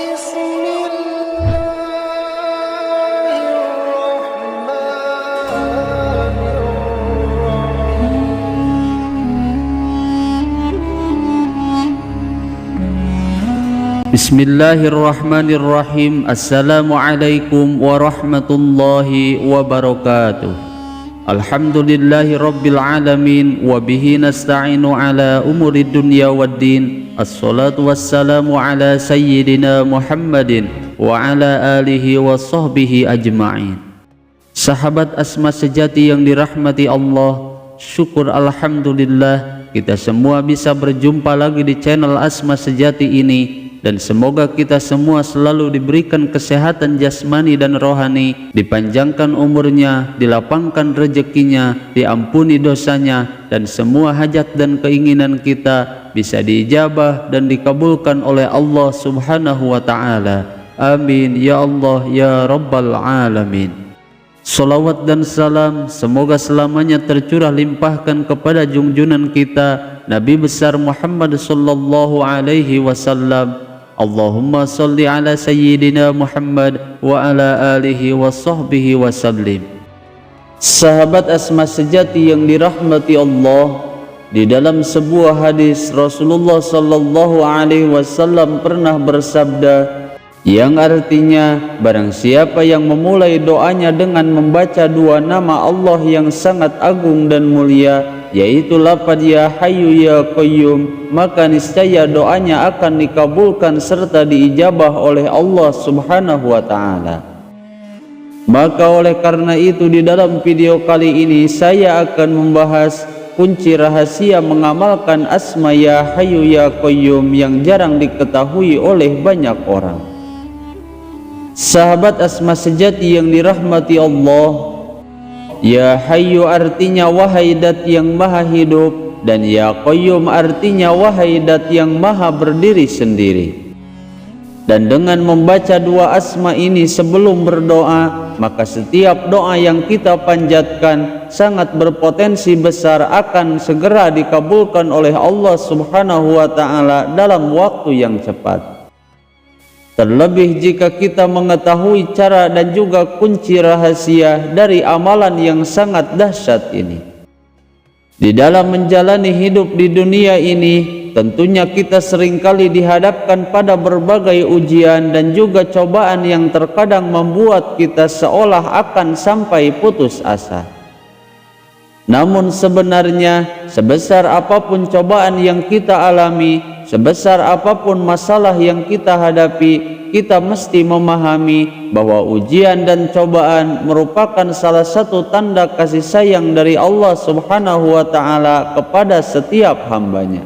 بسم الله الرحمن الرحيم Bismillahirrahmanirrahim. Assalamualaikum warahmatullahi wabarakatuh. Alhamdulillahi rabbil alamin. Wabihi nasta'inu ala umuri dunya waddin. Assalatu wassalamu ala sayyidina Muhammadin wa ala alihi wa sahbihi ajma'in. Sahabat Asma sejati yang dirahmati Allah, syukur alhamdulillah kita semua bisa berjumpa lagi di channel Asma Sejati ini. Dan semoga kita semua selalu diberikan kesehatan jasmani dan rohani, dipanjangkan umurnya, dilapangkan rezekinya, diampuni dosanya, dan semua hajat dan keinginan kita bisa diijabah dan dikabulkan oleh Allah Subhanahu wa Ta'ala. Amin ya Allah ya Rabbal Alamin. Salawat dan salam semoga selamanya tercurah limpahkan kepada junjunan kita Nabi besar Muhammad sallallahu alaihi wasallam. Allahumma salli ala sayyidina Muhammad wa ala alihi wa sahbihi wa sallim. Sahabat Asma sejati yang dirahmati Allah, di dalam sebuah hadis Rasulullah sallallahu alaihi wasallam pernah bersabda yang artinya, barang siapa yang memulai doanya dengan membaca dua nama Allah yang sangat agung dan mulia, yaitu lafaz ya hayyu ya qayyum, maka niscaya doanya akan dikabulkan serta diijabah oleh Allah Subhanahu wa Ta'ala. Maka oleh karena itu di dalam video kali ini saya akan membahas kunci rahasia mengamalkan asma ya hayyu ya qayyum yang jarang diketahui oleh banyak orang. Sahabat Asma sejati yang dirahmati Allah, ya hayyu artinya wahai dat yang maha hidup, dan ya qayyum artinya wahai dat yang maha berdiri sendiri. Dan dengan membaca dua asma ini sebelum berdoa, maka setiap doa yang kita panjatkan sangat berpotensi besar akan segera dikabulkan oleh Allah Subhanahu wa Ta'ala dalam waktu yang cepat. Terlebih jika kita mengetahui cara dan juga kunci rahasia dari amalan yang sangat dahsyat ini. Di dalam menjalani hidup di dunia ini, tentunya kita seringkali dihadapkan pada berbagai ujian dan juga cobaan yang terkadang membuat kita seolah akan sampai putus asa. Namun sebenarnya sebesar apapun cobaan yang kita alami, sebesar apapun masalah yang kita hadapi, kita mesti memahami bahwa ujian dan cobaan merupakan salah satu tanda kasih sayang dari Allah Subhanahu wa Ta'ala kepada setiap hambanya.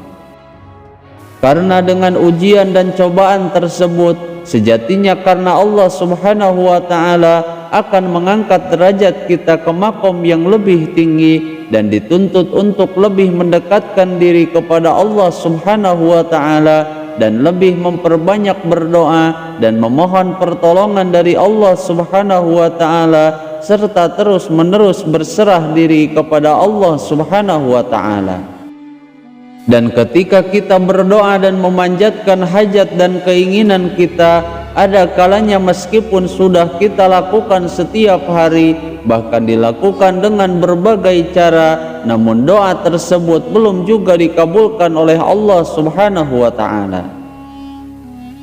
Karena dengan ujian dan cobaan tersebut, sejatinya karena Allah Subhanahu wa Ta'ala akan mengangkat derajat kita ke makom yang lebih tinggi dan dituntut untuk lebih mendekatkan diri kepada Allah Subhanahu wa Ta'ala dan lebih memperbanyak berdoa dan memohon pertolongan dari Allah Subhanahu wa Ta'ala serta terus-menerus berserah diri kepada Allah Subhanahu wa Ta'ala. Dan ketika kita berdoa dan memanjatkan hajat dan keinginan kita, ada kalanya meskipun sudah kita lakukan setiap hari, bahkan dilakukan dengan berbagai cara, namun doa tersebut belum juga dikabulkan oleh Allah Subhanahu wa Ta'ala.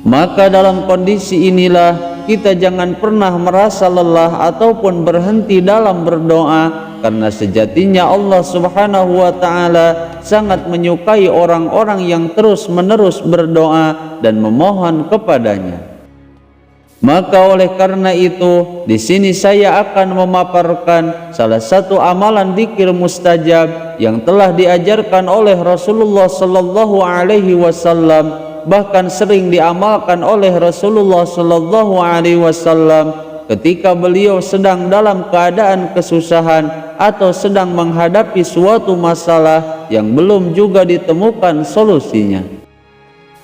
Maka dalam kondisi inilah kita jangan pernah merasa lelah ataupun berhenti dalam berdoa, karena sejatinya Allah Subhanahu wa Ta'ala sangat menyukai orang-orang yang terus-menerus berdoa dan memohon kepadanya. Maka oleh karena itu, di sini saya akan memaparkan salah satu amalan dzikir mustajab yang telah diajarkan oleh Rasulullah sallallahu alaihi wasallam, bahkan sering diamalkan oleh Rasulullah sallallahu alaihi wasallam ketika beliau sedang dalam keadaan kesusahan atau sedang menghadapi suatu masalah yang belum juga ditemukan solusinya.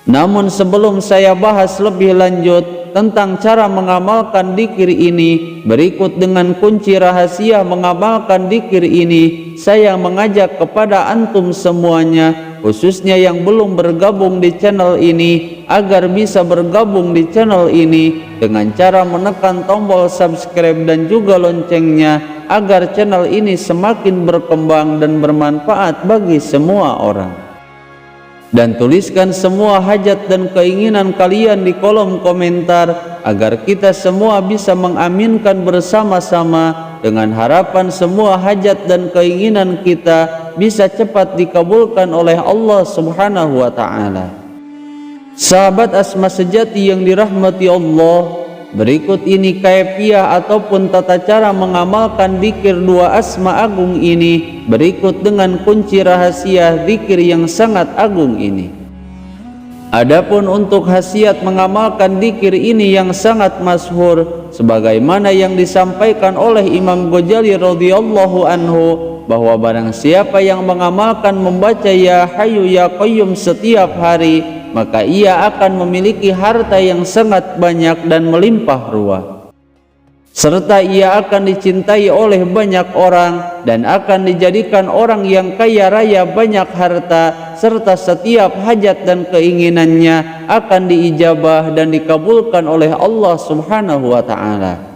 Namun sebelum saya bahas lebih lanjut tentang cara mengamalkan dzikir ini, berikut dengan kunci rahasia mengamalkan dzikir ini, saya mengajak kepada antum semuanya, khususnya yang belum bergabung di channel ini, agar bisa bergabung di channel ini dengan cara menekan tombol subscribe dan juga loncengnya, agar channel ini semakin berkembang dan bermanfaat bagi semua orang. Dan tuliskan semua hajat dan keinginan kalian di kolom komentar agar kita semua bisa mengaminkan bersama-sama, dengan harapan semua hajat dan keinginan kita bisa cepat dikabulkan oleh Allah Subhanahu wa Ta'ala. Sahabat Asma sejati yang dirahmati Allah, berikut ini kaifiah ataupun tata cara mengamalkan zikir dua asma agung ini, berikut dengan kunci rahasia zikir yang sangat agung ini. Adapun untuk khasiat mengamalkan zikir ini yang sangat masyhur, sebagaimana yang disampaikan oleh Imam Ghazali radhiyallahu anhu, bahwa barang siapa yang mengamalkan membaca Ya Hayyu Ya Qayyum setiap hari, maka ia akan memiliki harta yang sangat banyak dan melimpah ruah, serta ia akan dicintai oleh banyak orang dan akan dijadikan orang yang kaya raya banyak harta, serta setiap hajat dan keinginannya akan diijabah dan dikabulkan oleh Allah Subhanahu wa Ta'ala.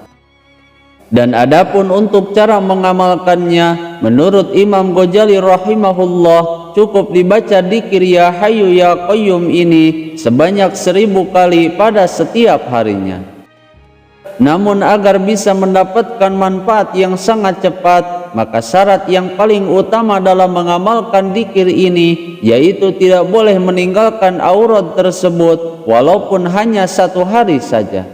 Dan adapun untuk cara mengamalkannya, menurut Imam Ghazali rahimahullah, cukup dibaca dzikir Ya Hayyu Ya Qayyum ini sebanyak 1000 kali pada setiap harinya. Namun agar bisa mendapatkan manfaat yang sangat cepat, maka syarat yang paling utama dalam mengamalkan dzikir ini yaitu tidak boleh meninggalkan aurat tersebut walaupun hanya 1 hari saja.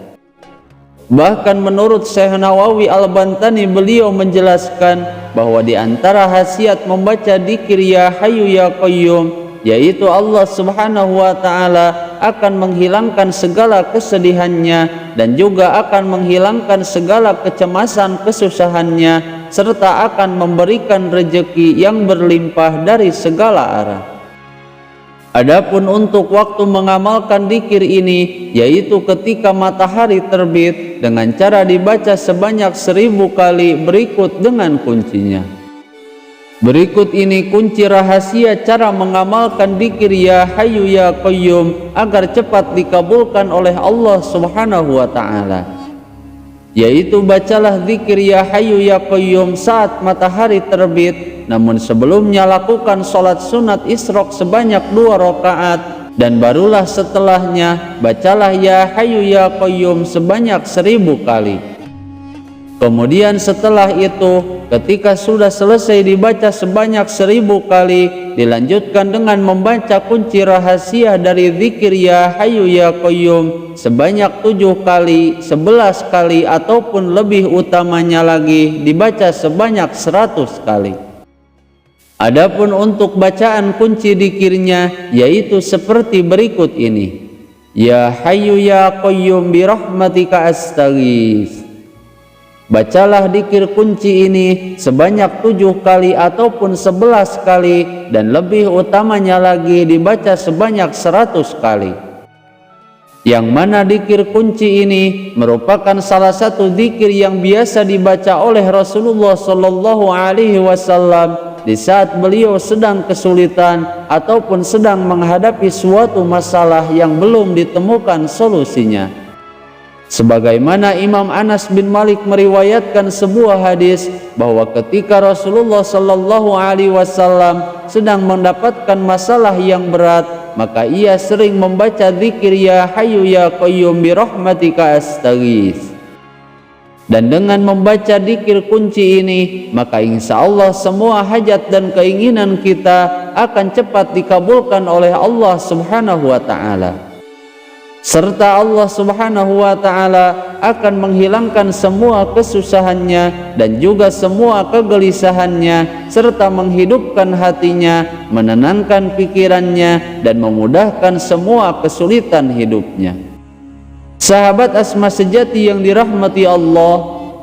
Bahkan menurut Syekh Nawawi Al-Bantani, beliau menjelaskan bahwa di antara khasiat membaca dzikir Ya Hayyu Ya Qayyum yaitu Allah Subhanahu wa Ta'ala akan menghilangkan segala kesedihannya dan juga akan menghilangkan segala kecemasan kesusahannya, serta akan memberikan rezeki yang berlimpah dari segala arah. Adapun untuk waktu mengamalkan dzikir ini yaitu ketika matahari terbit dengan cara dibaca sebanyak 1000 kali, berikut dengan kuncinya. Berikut ini kunci rahasia cara mengamalkan dzikir Ya Hayyu Ya Qayyum agar cepat dikabulkan oleh Allah Subhanahu wa Ta'ala, yaitu bacalah dzikir Ya Hayyu Ya Qayyum saat matahari terbit, namun sebelumnya lakukan sholat sunat isyraq sebanyak 2 rakaat, dan barulah setelahnya bacalah Ya Hayyu Ya Qayyum sebanyak 1000 kali. Kemudian setelah itu, ketika sudah selesai dibaca sebanyak 1000 kali, dilanjutkan dengan membaca kunci rahasia dari zikir Ya Hayyu Ya Qayyum sebanyak 7 kali, 11 kali, ataupun lebih utamanya lagi dibaca sebanyak 100 kali. Adapun untuk bacaan kunci zikirnya yaitu seperti berikut ini: Ya Hayyu Ya Qayyum birahmatika astaghits. Bacalah dzikir kunci ini sebanyak 7 kali ataupun 11 kali, dan lebih utamanya lagi dibaca sebanyak 100 kali. Yang mana dzikir kunci ini merupakan salah satu dzikir yang biasa dibaca oleh Rasulullah Shallallahu Alaihi Wasallam di saat beliau sedang kesulitan ataupun sedang menghadapi suatu masalah yang belum ditemukan solusinya. Sebagaimana Imam Anas bin Malik meriwayatkan sebuah hadis bahwa ketika Rasulullah Shallallahu Alaihi Wasallam sedang mendapatkan masalah yang berat, maka ia sering membaca dzikir Ya Hayyu Ya Qayyum birahmatika astaghits. Dan dengan membaca dzikir kunci ini, maka insya Allah semua hajat dan keinginan kita akan cepat dikabulkan oleh Allah Subhanahu wa Ta'ala, serta Allah Subhanahu wa Ta'ala akan menghilangkan semua kesusahannya dan juga semua kegelisahannya, serta menghidupkan hatinya, menenangkan pikirannya, dan memudahkan semua kesulitan hidupnya. Sahabat Asma sejati yang dirahmati Allah,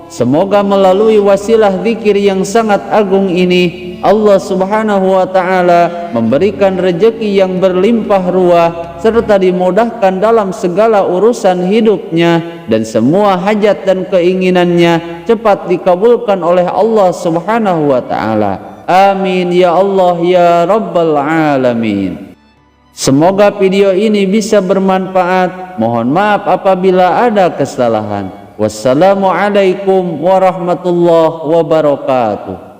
semoga melalui wasilah zikir yang sangat agung ini, Allah Subhanahu wa Ta'ala memberikan rezeki yang berlimpah ruah, serta dimudahkan dalam segala urusan hidupnya, dan semua hajat dan keinginannya cepat dikabulkan oleh Allah Subhanahu wa Ta'ala. Amin ya Allah ya Rabbal Alamin. Semoga video ini bisa bermanfaat. Mohon maaf apabila ada kesalahan. Wassalamualaikum warahmatullahi wabarakatuh.